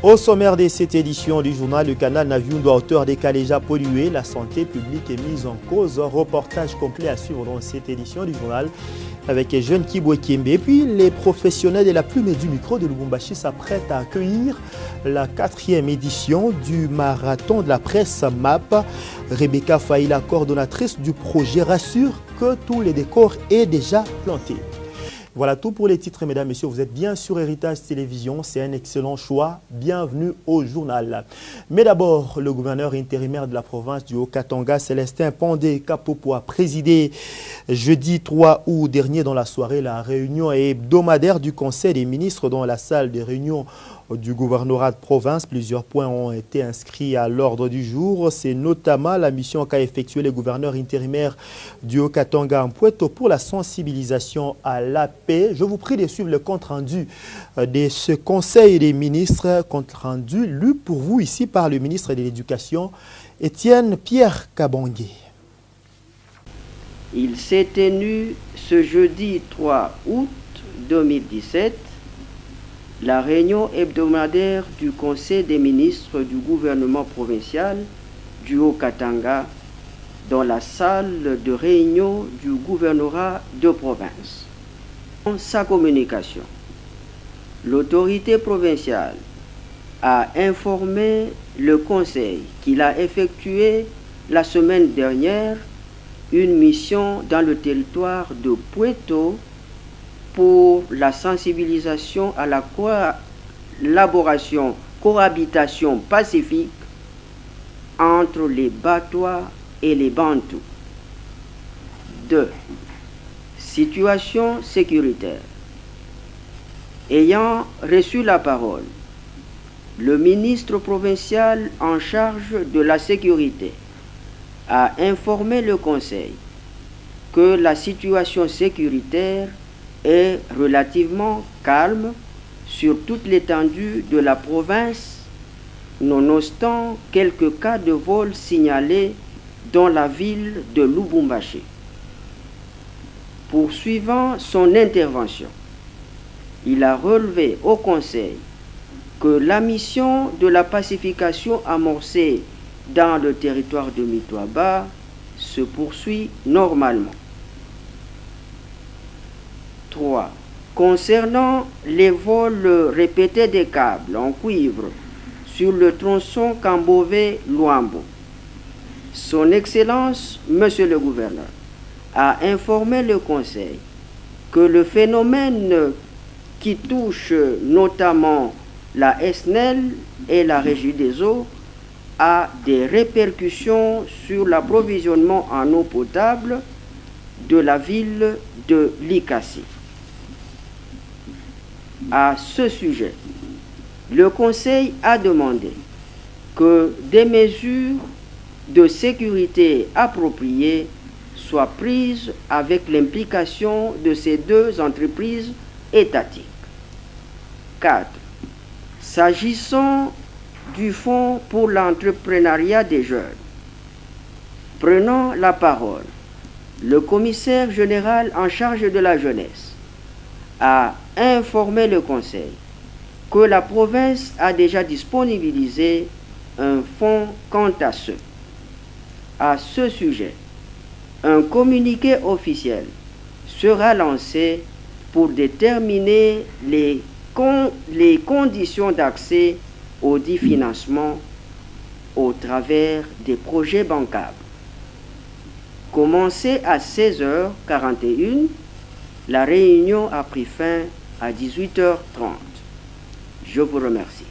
Au sommaire de cette édition du journal, le canal Naviundo, auteur des Kaléja pollués, la santé publique est mise en cause. Un reportage complet à suivre dans cette édition du journal avec Jeune Kibwe Kiembe. Et puis les professionnels de la plume et du micro de Lubumbashi s'apprêtent à accueillir la 4e édition du marathon de la presse MAP. Rebecca Faïla, coordonnatrice du projet, rassure que tous les décors est déjà planté. Voilà tout pour les titres, mesdames, messieurs. Vous êtes bien sur Héritage Télévision. C'est un excellent choix. Bienvenue au journal. Mais d'abord, le gouverneur intérimaire de la province du Haut-Katanga, Célestin Pandé Kapopo, a présidé jeudi 3 août dernier dans la soirée la réunion hebdomadaire du Conseil des ministres dans la salle de réunion du gouvernorat de province. Plusieurs points ont été inscrits à l'ordre du jour. C'est notamment la mission qu'a effectué le gouverneur intérimaire du Haut-Katanga en Puerto pour la sensibilisation à la paix. Je vous prie de suivre le compte-rendu de ce Conseil des ministres, compte-rendu lu pour vous ici par le ministre de l'Éducation, Étienne Pierre Kabongué. Il s'est tenu ce jeudi 3 août 2017 la réunion hebdomadaire du Conseil des ministres du gouvernement provincial du Haut-Katanga dans la salle de réunion du gouvernorat de province. Dans sa communication, l'autorité provinciale a informé le Conseil qu'il a effectué la semaine dernière une mission dans le territoire de Puerto pour la sensibilisation à la cohabitation pacifique entre les Batois et les Bantous. 2. Situation sécuritaire. Ayant reçu la parole, le ministre provincial en charge de la sécurité a informé le Conseil que la situation sécuritaire est relativement calme sur toute l'étendue de la province, nonobstant quelques cas de vol signalés dans la ville de Lubumbashi. Poursuivant son intervention, il a relevé au Conseil que la mission de la pacification amorcée dans le territoire de Mitwaba se poursuit normalement. 3. Concernant les vols répétés des câbles en cuivre sur le tronçon Kambové-Luambo, Son Excellence, Monsieur le Gouverneur, a informé le Conseil que le phénomène qui touche notamment la SNEL et la Régie des eaux a des répercussions sur l'approvisionnement en eau potable de la ville de Likasi. À ce sujet, le Conseil a demandé que des mesures de sécurité appropriées soient prises avec l'implication de ces deux entreprises étatiques. 4. S'agissant du Fonds pour l'entrepreneuriat des jeunes, prenant la parole, le commissaire général en charge de la jeunesse a informé le Conseil que la province a déjà disponibilisé un fonds quant à ce. À ce sujet, un communiqué officiel sera lancé pour déterminer les conditions d'accès au dit financement au travers des projets bancables. Commencé à 16h41, la réunion a pris fin à 18h30. Je vous remercie.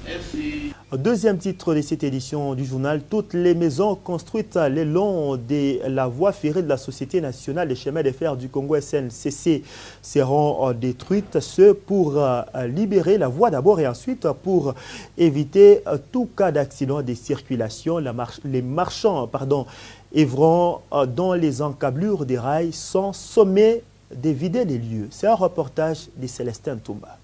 Merci. Deuxième titre de cette édition du journal, toutes les maisons construites le long de la voie ferrée de la Société nationale des chemins de fer du Congo SNCC seront détruites, ce pour libérer la voie d'abord et ensuite pour éviter tout cas d'accident de circulation. Les marchands œuvrant dans les encablures des rails sont sommés de vider les lieux. C'est un reportage de Célestin Toumba.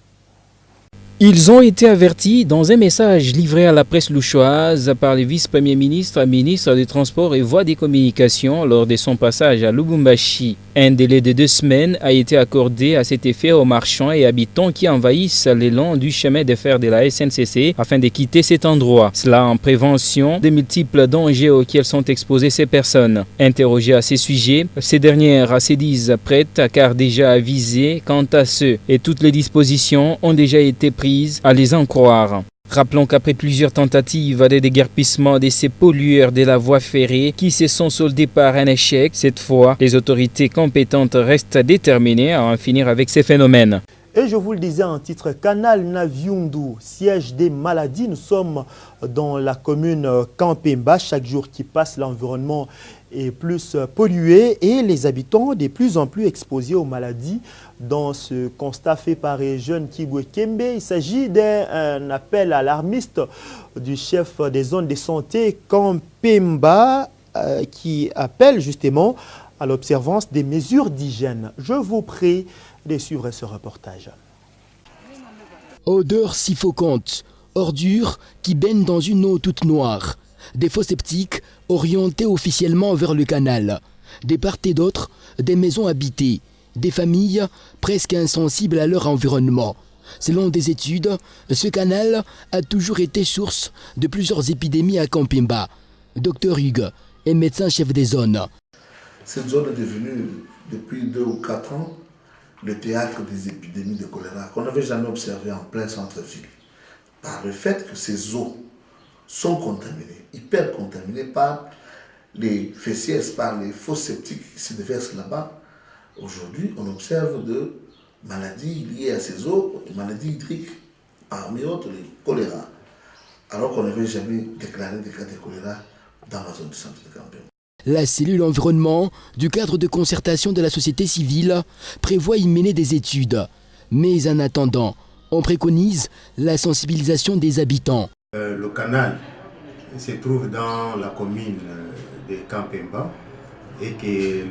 Ils ont été avertis dans un message livré à la presse louchoise par le vice-premier ministre, ministre des Transports et Voies des Communications lors de son passage à Lubumbashi. Un délai de 2 semaines a été accordé à cet effet aux marchands et habitants qui envahissent le long du chemin de fer de la SNCC afin de quitter cet endroit. Cela en prévention des multiples dangers auxquels sont exposées ces personnes. Interrogées à ces sujets, ces dernières se disent prêtes car déjà avisées quant à ce et toutes les dispositions ont déjà été prises à les en croire. Rappelons qu'après plusieurs tentatives de déguerpissement de ces pollueurs de la voie ferrée qui se sont soldées par un échec, cette fois, les autorités compétentes restent déterminées à en finir avec ces phénomènes. Et je vous le disais en titre, Canal Naviundu, siège des maladies. Nous sommes dans la commune Kampemba. Chaque jour qui passe, l'environnement est plus pollué et les habitants de plus en plus exposés aux maladies. Dans ce constat fait par Jeune Kibwekembe, il s'agit d'un appel alarmiste du chef des zones de santé Kampemba qui appelle justement à l'observance des mesures d'hygiène. Je vous prie de suivre ce reportage. Odeur suffocante, ordures qui baignent dans une eau toute noire, des fosses septiques orientés officiellement vers le canal, des part et d'autre, des maisons habitées, des familles presque insensibles à leur environnement. Selon des études, ce canal a toujours été source de plusieurs épidémies à Kampemba. Dr Hugues est médecin-chef des zones. Cette zone est devenue, depuis 2 ou 4 ans, le théâtre des épidémies de choléra qu'on n'avait jamais observé en plein centre-ville. Par le fait que ces eaux sont contaminées, hyper contaminées par les fessiers, par les fosses septiques qui se déversent là-bas. Aujourd'hui, on observe de maladies liées à ces eaux, des maladies hydriques, parmi autres les choléra, alors qu'on n'avait jamais déclaré des cas de choléra dans la zone du centre de Kampemba. La cellule environnement du cadre de concertation de la société civile prévoit y mener des études. Mais en attendant, on préconise la sensibilisation des habitants. Le canal se trouve dans la commune de Kampemba et que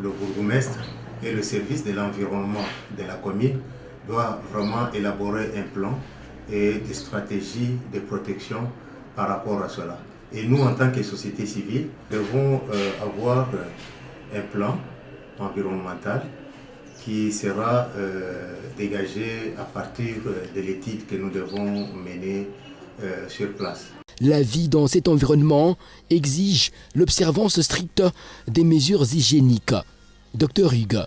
le bourgmestre et le service de l'environnement de la commune doivent vraiment élaborer un plan et des stratégies de protection par rapport à cela. Et nous, en tant que société civile, devons avoir un plan environnemental qui sera dégagé à partir de l'étude que nous devons mener sur place. La vie dans cet environnement exige l'observance stricte des mesures hygiéniques. Dr Hugues.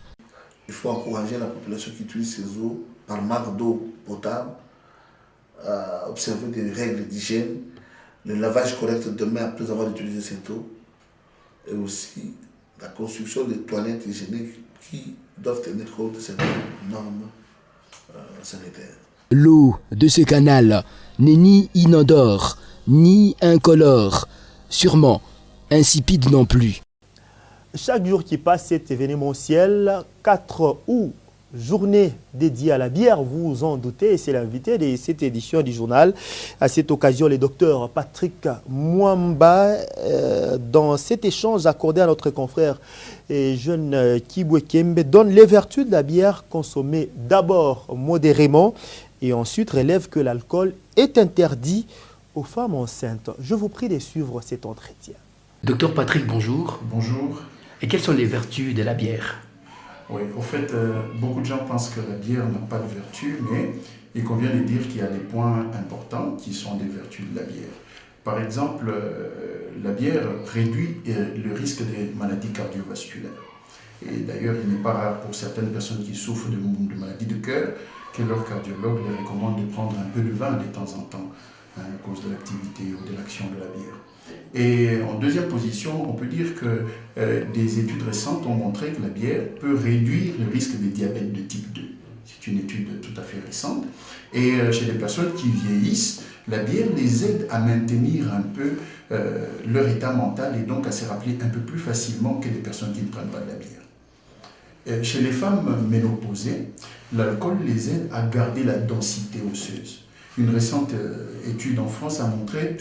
Il faut encourager la population qui utilise ces eaux par marque d'eau potable à observer des règles d'hygiène, le lavage correct de mains après avoir utilisé cette eau et aussi la construction des toilettes hygiéniques qui doivent tenir compte de certaines normes sanitaires. L'eau de ce canal n'est ni inodore, ni incolore, sûrement insipide non plus. Chaque jour qui passe, cet événementiel, 4 août, journée dédiée à la bière, vous vous en doutez, c'est l'invité de cette édition du journal. À cette occasion, le docteur Patrick Mwamba, dans cet échange accordé à notre confrère Jeune Kibwekembe, donne les vertus de la bière consommée d'abord modérément et ensuite relève que l'alcool est interdit aux femmes enceintes. Je vous prie de suivre cet entretien. Docteur Patrick, bonjour. Bonjour. Et quelles sont les vertus de la bière? Oui, au fait, beaucoup de gens pensent que la bière n'a pas de vertu, mais il convient de dire qu'il y a des points importants qui sont des vertus de la bière. Par exemple, la bière réduit le risque des maladies cardiovasculaires. Et d'ailleurs, il n'est pas rare pour certaines personnes qui souffrent de maladies de cœur que leur cardiologue les recommande de prendre un peu de vin de temps en temps à cause de l'activité ou de l'action de la bière. Et en deuxième position, on peut dire que des études récentes ont montré que la bière peut réduire le risque de diabète de type 2. C'est une étude tout à fait récente. Et chez les personnes qui vieillissent, la bière les aide à maintenir un peu leur état mental et donc à se rappeler un peu plus facilement que les personnes qui ne prennent pas de la bière. Chez les femmes ménopausées, l'alcool les aide à garder la densité osseuse. Une récente étude en France a montré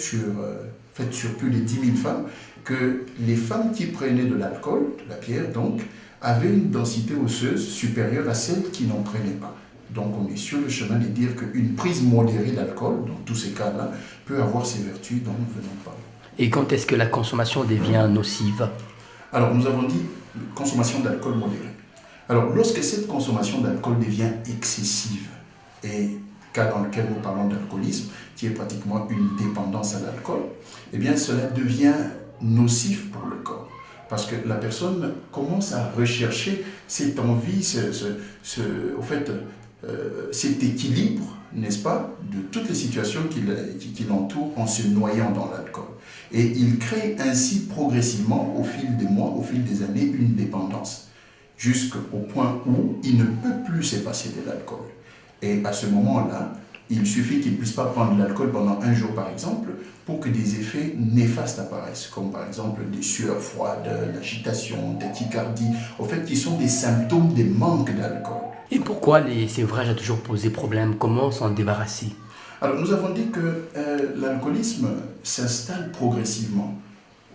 faite sur plus de 10 000 femmes, que les femmes qui prenaient de l'alcool, de la bière donc, avaient une densité osseuse supérieure à celles qui n'en prenaient pas. Donc on est sur le chemin de dire qu'une prise modérée d'alcool, dans tous ces cas-là, peut avoir ces vertus dont nous venons de parler. Et quand est-ce que la consommation devient nocive? Alors nous avons dit consommation d'alcool modérée. Alors lorsque cette consommation d'alcool devient excessive, et cas dans lequel nous parlons d'alcoolisme, qui est pratiquement une dépendance à l'alcool, eh bien cela devient nocif pour le corps. Parce que la personne commence à rechercher cette envie, cet équilibre, n'est-ce pas, de toutes les situations qui l'entourent en se noyant dans l'alcool. Et il crée ainsi progressivement, au fil des mois, au fil des années, une dépendance, jusqu'au point où il ne peut plus se passer de l'alcool. Et à ce moment-là, il suffit qu'il ne puisse pas prendre de l'alcool pendant un jour, par exemple, pour que des effets néfastes apparaissent, comme par exemple des sueurs froides, l'agitation, tachycardie, en fait, qui sont des symptômes des manques d'alcool. Et pourquoi les séverages a toujours posé problème? Comment s'en débarrasser? Alors, nous avons dit que l'alcoolisme s'installe progressivement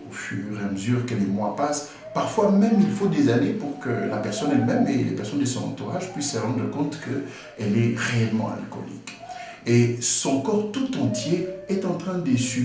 au fur et à mesure que les mois passent. Parfois même, il faut des années pour que la personne elle-même et les personnes de son entourage puissent se rendre compte qu'elle est réellement alcoolique. Et son corps tout entier est en train de subir